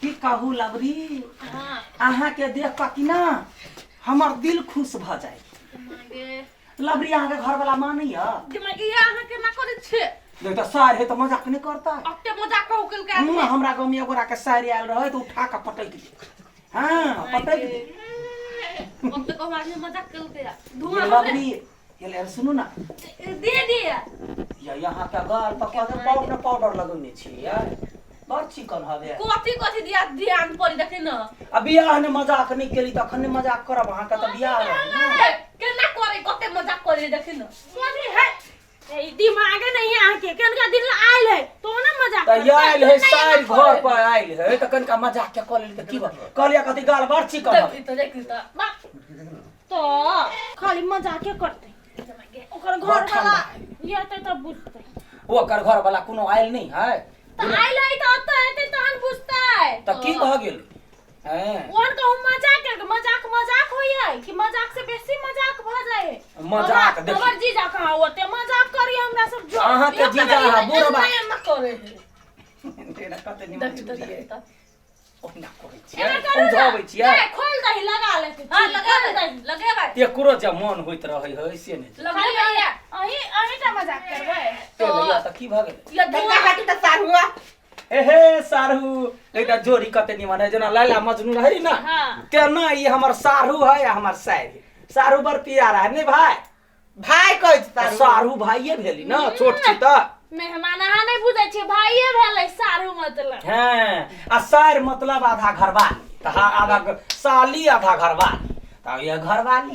की कहू लबरी अहाँ के देख का कि ना हमर दिल खुश भ जाए। लबरी अहाँ के घर वाला मानी है अहाँ के ना करे छे देख त सार है त मजाक नहीं करता है। अते मजाक कहू के का हमरा गांव में एगोरा के सार आयल रहे तो उठा के पटक दे। हां पटक दे। अब तो कहवा में मजाक कर के ये लबरी ये ले सुनो ना दे दिया या यहाँ का गाल पर पाउडर लगौने छी यार बड़ चिकन हवे। कथि कथि दिया ध्यान पड़ी देखे न अब बियाह ने मजाक नहीं केली तखन ने मजाक करब अहाँ का त बियाह रहे केना करे कते मजाक करे देखे न कथि है ए दिमाग नहीं है आके कनका दिन आइल है तो ना मजाक त आइल है सार घर पर आइल है त कनका मजाक के कॉलेज त की कहलिया कथि गाल बड़ चिकन है तो देख तो खाली मजाक के करते ओकर घर वाला ये त बुझते ओकर घर वाला कोनो आइल नहीं है त आइल है त अत हेते तहन बुझतै त की भ गेल हैं ओन कहू मजाक के मजाक होई है कि मजाक से बेसी मजाक भ जाए मजाक देख हमर जीजा कहां होते मजाक करी हमरा सब जो अहाँ के जीजा है बुढ़बा न करे तेरा कते देख निमन देख ओना करे छियै समझाबै छियै नहीं खोल दही लगा लेते हां लगा दही लगेबै एकरो जे मन होइत रहै है से नहीं लगा भैया अही टा मजाक करबै ते भैया त की भ गेल ये धुआ काटी त सारुआ हे सारू एकटा जोड़ी कते निमन है जना लैला मजनू रही ना हां तेना ई हमर सारू है हमर साइर सारू बर प्यारा है ने भाई भाई कहै सारू भाईये भेली ना छोट छी त मेहमान अहाँ नहीं बुझै छी भाईये भेलै सारू मतलब हैं आ सार मतलब आधा घरवाली त आधा साली आधा घरवाली त ये घरवाली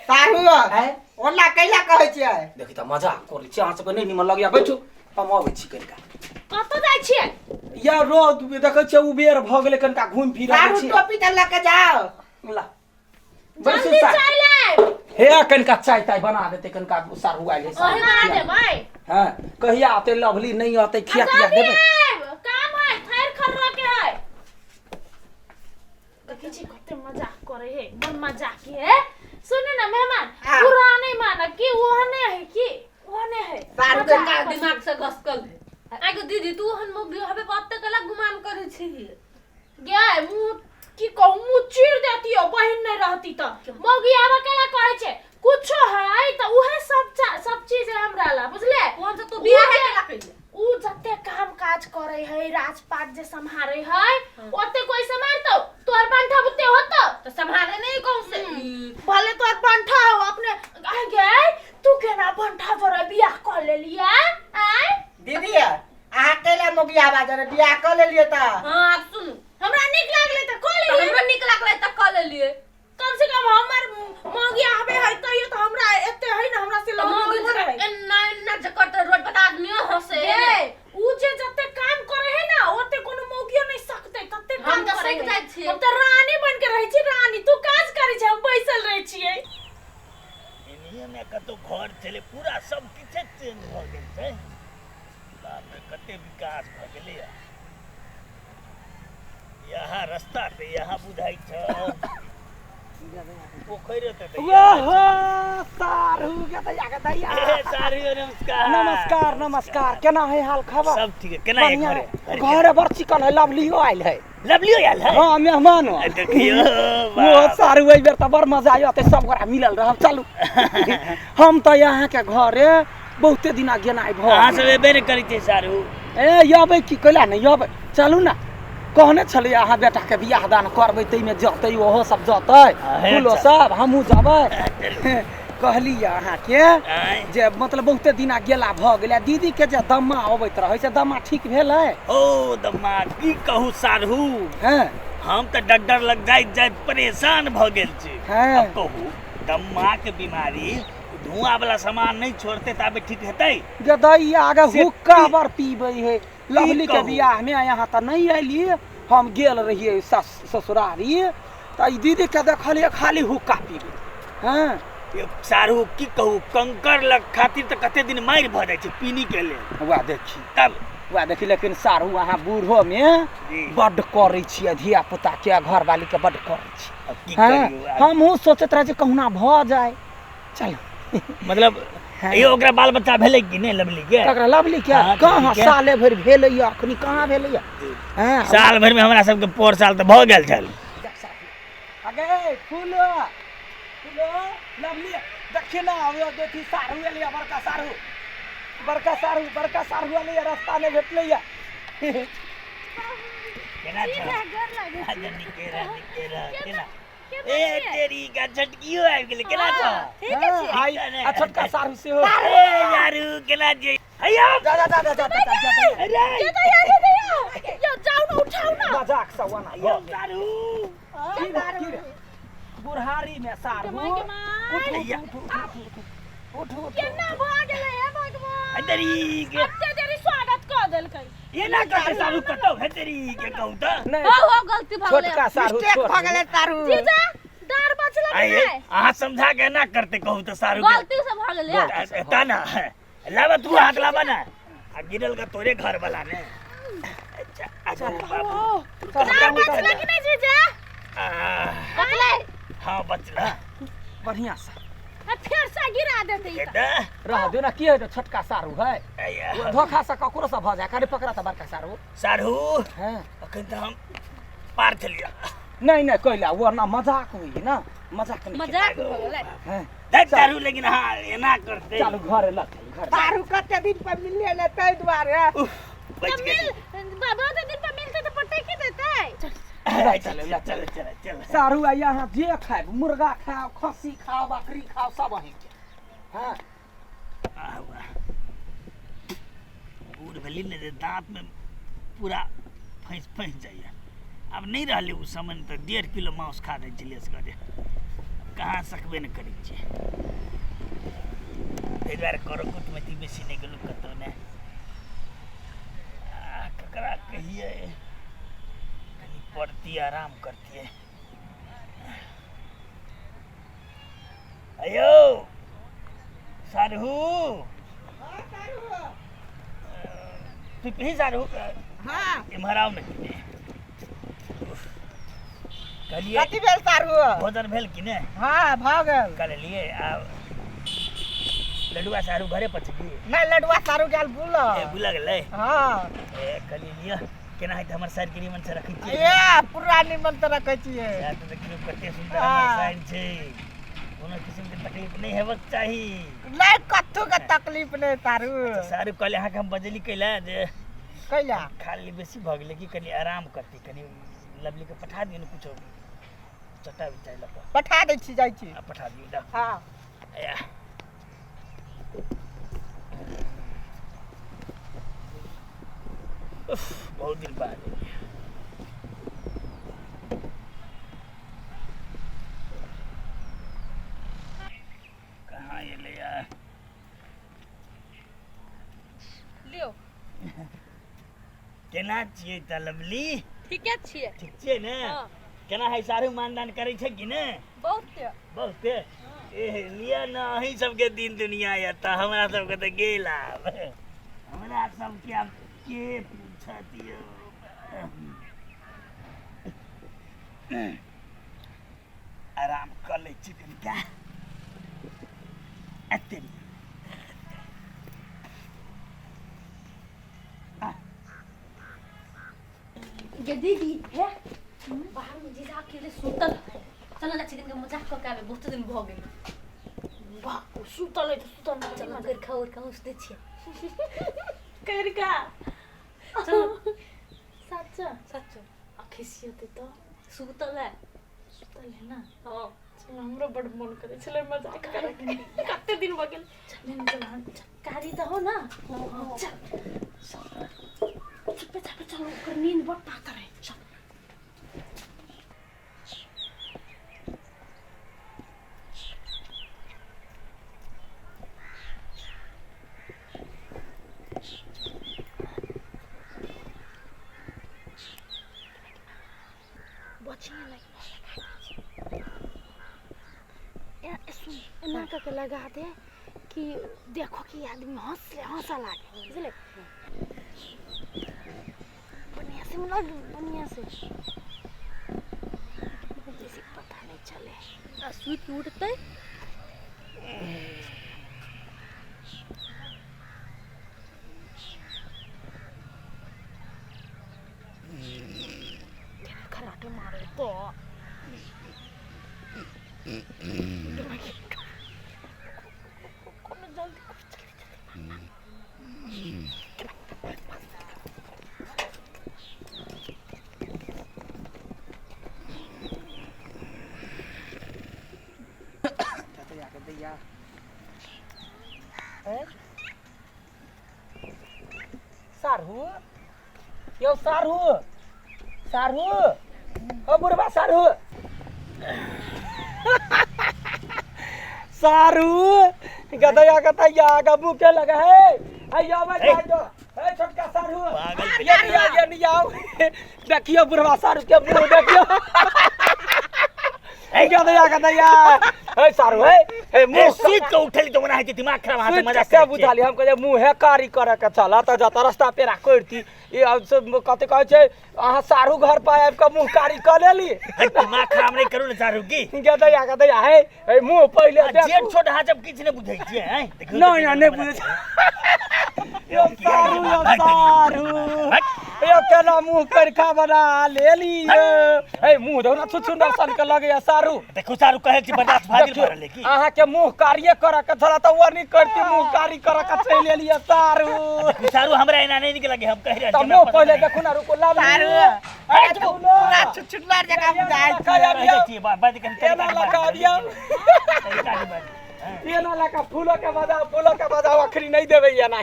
सारू है ओला कैला कहै छियै देखि त मजाक करै छी अहाँ सब नहीं निमन लगिया बैठू हम आबै छी कनिका कत जाइ छियै या रोद देखै छी उबेर भ गेलै कनिका घूम फिर आबै सारू छी टोपी त ल के जाओ ला जल्दी चल ले हे कनिका चाय ताय बना देते कनिका सारू आइल है ओही बना दे भाई हां कहिया आते लवली नहीं आते खिया पिया देबे काम है खैर खर्रा के है किछि कते मजाक करे है मन मजाक है सुने ना मेहमान पूरा नहीं माना कि ओहने है कि ओहने है सारू का दिमाग से गसकल है आगो दीदी तू हन मोगी हबे बात कला गुमान करे छी गे मु की कहूं मु चीर देती हो बहन नहीं रहती त मोगी आवा केला कहे छे कुछो है त उहे सब चीज है हमरा ला बुझले कौन से तू बियाह केला कइले उ जते काम काज करे है राजपाट जे संभारे है ओते कोई संभारतो तोर पंठा बुते होतो त संभाले नहीं कौन से भले तोर पंठा हो अपने आ गए तू केना पंठा जोरे बियाह कर ले लिया आय दीदी अहाँ कैला मोगी आवाज रे बियाह कर ले लिए त हां आप सुन हमरा निक लागले त कर ले हमरा निक लागले त कर ले लिए कम से कम हमर मोगी आबे है तइयो त हमरा एते है न हमरा से मोगी ना ना जकर त रोड पर आदमी हसे उ जे जते काम करे है ना ओते कोनो मोगियो नहीं सकते तते काम करे हम जाय छी हम त रानी बन के रहै छी रानी तू काज करै छी हम बैसल रहै छियै एनिया में कतो घर चले पूरा सब किछ चेंज भ गेल छै बाप रे कते विकास भ गेलै यहाँ रास्ता पे यहाँ बुझाई छ पोखर त वाह सारू के दैया के दैया ए सारू नमस्कार नमस्कार नमस्कार केना है हाल खबर सब ठीक है केना है घर बड़ चिकन है लवलियो आइल है लवलियो आइल है हां मेहमान हो देखियो वो सारू एई बेर त बड़ मजा आयो ते सब गोरा मिलल रहब चलू हम त यहाँ के घरे बहुते दिना गेनाइ भ हां सब एबे न करै छै सारू ए यबै की कइला न यबै चलू ना कहने छलिए अहाँ बेटा के बियाह दान करबै तै में जतै ओहो सब जतै फूलो सब हमहू जबै कहली अहाँ के जे मतलब बहुते दिना गेला भ गेलै दीदी के जे दम्मा अबैत रहै छै दम्मा ठीक भेलै ओ दम्मा की कहू सारू हैं हम त डॉक्टर लग जाय परेशान भ गेल छी हैं अब कहू दम्मा के बीमारी धुआं वाला सामान नहीं छोड़ते तबे ठीक हेतै गदई आगे हुक्का बर पीबै है लवली के बियाह में यहाँ त नहीं आइली हम गेल रहिए ससुरारी त ई दीदी के देखलिए खाली हुक्का पीबै हैं ये सारू की कहू कंकर लग खातिर त कते दिन मार भ जाय छै पीनी के ले वा देखी तब वा देखी लेकिन सारू अहाँ बूढ़ो में बड करै छी धिया पुता के घर वाली के बड करै छी अब की करियो हमहू सोचत रहे जे कहुना भ जाए चल मतलब हाँ। ये ओकरा बाल बच्चा भेलै कि नहीं लवली के ककरा लवली क्या हाँ, कहाँ लवली के? साले भरि भेलैया अखनी कहाँ भेलैया हाँ साल भर में हमरा सबके पोर साल तो भ गेल छल अगे फूलो फूलो लवली देखिए ना अब देखी सारू एलिया बड़का सारू एलिया रास्ता में भेटलैया केना छ आज निकेरा केना ए तेरी का झटकियो आबि गेलै केना छ आई आ छोटका सारू से हो ए यारू केना जे हैया जा अरे यो जाऊ ना उठाऊ ना मजाक सवाना यो यारू की रे बुढ़ारी में सारू उठ केना भ गेलै हे भगवान तेरी के अत्ते देरी स्वागत क देलकै ये ना करते सारू कतौ है तेरी के कहू त नहीं हो गलती भ गेलै छोटका सारू मिस्टेक भ गेलै तारू जीजा डर बचला कि आइए नहीं अहाँ समझा के ना करते कहू त सारू गलती से भ गेलै ताना लावा तू हाथ लावा ना आ गिरल का तोरे घर वाला ने अच्छा डर बचला कि नहीं जीजा बचलै हाँ बचला बढ़िया से फिर से गिरा देते ई त रह दे ना की है तो छोटका सारू है वो धोखा से ककरो से भ जाए करे पकड़ा त बड़का सारू सारू हैं अखन त हम पार चलिया नहीं कहला वो ना मजाक हुई ना मजाक नहीं मजाक भ गेलै हैं देख सारू लेकिन हाँ ये ना करते चलो घर लग घर तारू कते दिन पर मिलले ने तै दुआरे बच गए बाबा तो दिन पर मिलते तो पट्टे की देते चल सारू आ यहाँ जे खाए मुर्गा खाओ खस्सी खाओ बकरी खाओ सब वहीं के हाँ बूढ़ भेली ने दांत में पूरा फंस जाइए अब नहीं रहले उ समय तो 1.5 किलो मांस खा दै छलियै असगरे कहाँ सकबे न करै छियै ताहि दुआरे करो कुटमैती बेसी नहीं गेलहुँ कतहु ने ककरा कहिए कनी पड़ती आराम करतियै अयो सारू तू सारू हां इम्हर आओ न कहलिए कथी भेल तारू भोजन भेल कि ने हां भ गेल कर लिए आ लडुआ सारू घरे पर छी नहीं लडुआ तारू गेल बुल ए बुला गेलै हां ए कहली लिया केना है त हमर साइड के निमन से रखै छी ए पूरा निमन त रखै छियै या त देखियो कते सुंदर हमर साइड छै कोनो किस्म के तकलीफ नहीं हेबाक चाही नहीं कथु के तकलीफ नहीं तारू सारू कहले अहाँ के हम बजली कैला जे कैला खाली बेसी भ गेलै कि कनी आराम करती कनी लवली के पठा दियो न कुछो चटा बिचाई लक पठा दै छी जाइ छी पठा दियो दा हां या बहुत दिन बाद कहाँ एलै यार लियो केना छियै त लवली ठीके छियै ठीक छियै ने हां केना है सारू मानदान करै छै कि ने बहुते ए लिया ना अहीं सबके दिन दुनिया या त हमरा सबके त गेल आब हमरा सबके आब के पूछत यो आराम कर लै छी दिन का एते ये दीदी है बाहर में जीजा अकेले सुतल है चलो ना चिकन के मजाक करके आवे बहुत दिन भ गेल वाह सुतल है तो सुतल ना चलो कर खाओ उसने छिए कर का चलो सच अखिसियत तो सुतल है ना हां चलो हमरो बड़ मन करे चले मजाक करे कते दिन भ गेल चल कारी तो हो ना चल चुप चलो कर नींद बहुत पाता रहे चल सुन का लगा दे कि देखो कि आदमी हंसा लागे बुझले बढ़िया से मिला बढ़िया से जैसे पता नहीं चले स्वीट उठते के मारे तो कौन जल्दी सारू यो सारू सारू ओ बुढ़वा सारू सारू गदया गदया गबू के लगा है आइयो मैं जाए दो ए छोटका सारू ये नहीं आओ देखियो बुढ़वा सारू के मुंह देखियो ए गदया गदया ए सारू ए मुंह सीट के उठली तो मना है दिमाग खराब हाथ मजा से बुझा ली हम कहे मुंह है कारी करे के चला त जाता रास्ता पे रा करती ये कते कहै छै अहाँ सारू घर पे आब के मुंह कारी क लेली दिमाग खराब नहीं करू ना सारू की गदया है ए मुंह पहिले देख जेठ छोट हाथ जब किछ ने बुझै छियै हैं नहीं बुझै यो सारू यो केना मुंह करखा बना लेली ए मुंह दौना सुंदर सन के लगे सारू देखो सारू कहे छी बर्दाश्त भागिल भरले की अहाँ के मुंह कारिये करे के थोड़ा त वो नहीं करती मुंह कारी करे के चल लेली सारू सारू हमरा एना नहीं निक लगे हम कह रहे त मुंह पहिले देखु ना रुको लाभ सारू ए तू पूरा छुटछुटलार जगह बुझाई छी बात के एना लगा दिया एना लगा फूलों के बजाओ आखिरी नहीं देबे एना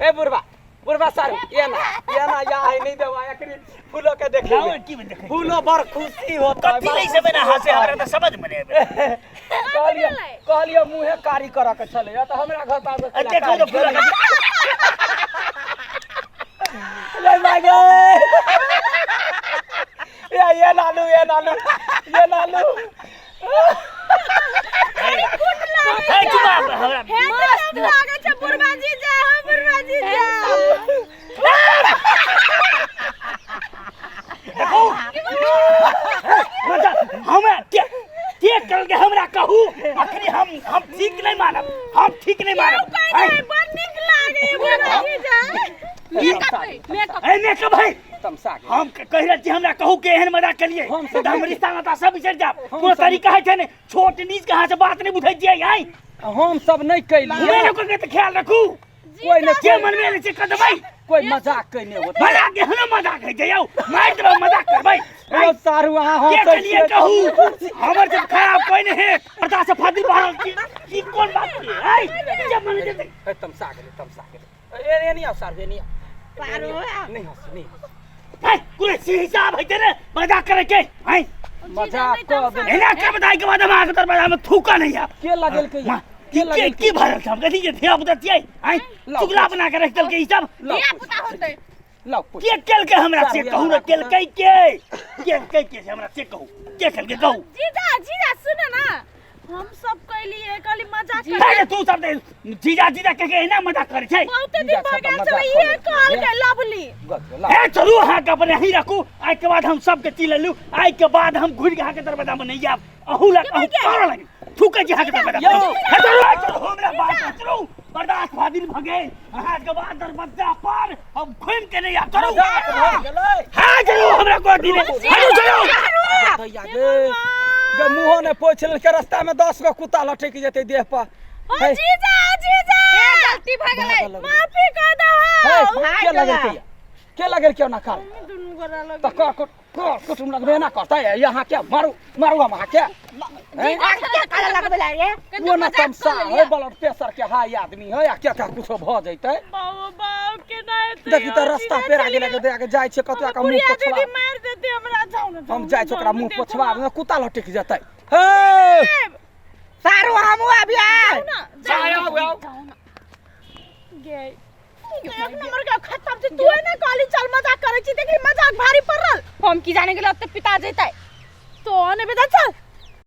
हे बुढ़वा बुढ़वा सारू एना या है नहीं देबा आखिरी फूलों के देख लाओ की में देखे फूलों बड़ खुशी होता कथी नहीं से बिना हाथ से हमरा त समझ में नहीं कहलिए मुंहे कारी करे के चले या त हमरा घर पर देखो तो फूल ले मागे ये नालू है की बात हमरा मस्त लागे छै बुढ़वा जी जा देखो मजा हमरा के कर के हमरा कहू आखिरी हम ठीक नहीं मानब बड़ नीक लागे बुढ़वा जी जा मेकअप है तमसा के हम कह रहे छी हमरा कहू के एहन मजाक कलिए हम रिश्ता नाता सब बिछड़ जाब कोनो तरीका है छै ने छोट नीच कहां से बात नहीं बुझै छियै आई हम सब नहीं कैली मैं लोग के ख्याल रखू कोई ने के मन में से कदबै कोई मजाक कइने होत मजाक के हनो मजाक है जाओ मार देबो मजाक करबै ओ सारू अहाँ के हंसै कलिए कहू हमर जब खराब कोई नहीं है पता से फादिल बाहर की कोन बात है आई जब मन जे तमसा के ए नहीं आ सारू नहीं सारू नहीं हंस नहीं है कोई सी हिसाब है तेरे मजाक करे के आई मजाक कर दे एना के बताई के बाद हम आके दरवाजा में थूका नहीं आ के लगल के की भरल हम कथी के धिया पुता छियै आई चुगला बना के रख के ई सब धिया पुता होतै लो के केल के हमरा से कहू न केल के हमरा से कहू के केल के कहू जीजा सुन ना हम सब कहली मजाक पहले तू सब दे जीजा के एना मजाक करे छै बहुते दिन भ गेल छै ये कहल के लवली ए चलू हां के अपने ही रखू आई के बाद हम सब के चिल लू आई के बाद हम घुर के के दरवाजा में नहीं आब अहू लग अहू कर लगे थूके जी के दरवाजा चलो हमरा बात चलो बर्दाश्त फादिल भ गेल हां के बाद दरवाजा पर हम घुम के नहीं आ चलो हां चलो हमरा गोदी में चलो भैया गे मुंह ने पोछल के रास्ता में 10 गो कुत्ता लटक जेते देह पर जीजा गलती भ गेलै माफी कर दो के लगल क्यों ना कर दुनु गोरा लग त कुटुम लगबे ना करता है यहाँ क्या मारू हम क्या जीजा के काला लगबे ला रे वो ना तमसा है ब्लड प्रेशर के हाई आदमी है या क्या कुछो भ जइतै बाबू के नहीं देखी त रास्ता पेरा गेले के दे के जाय छै कतवा का मुंह पोछवा दीदी मार देते हमरा जाऊ ना हम जाय छै ओकरा मुंह पोछवा कुत्ता लटक जेतै हे सारू हम अभी आ जाओ गे एक नंबर का खत्म से तू ना काली चल मजाक करे छी देखी मजाक भारी पड़ल हम की जाने गेल ओते पिता जैतै तो ने बेटा चल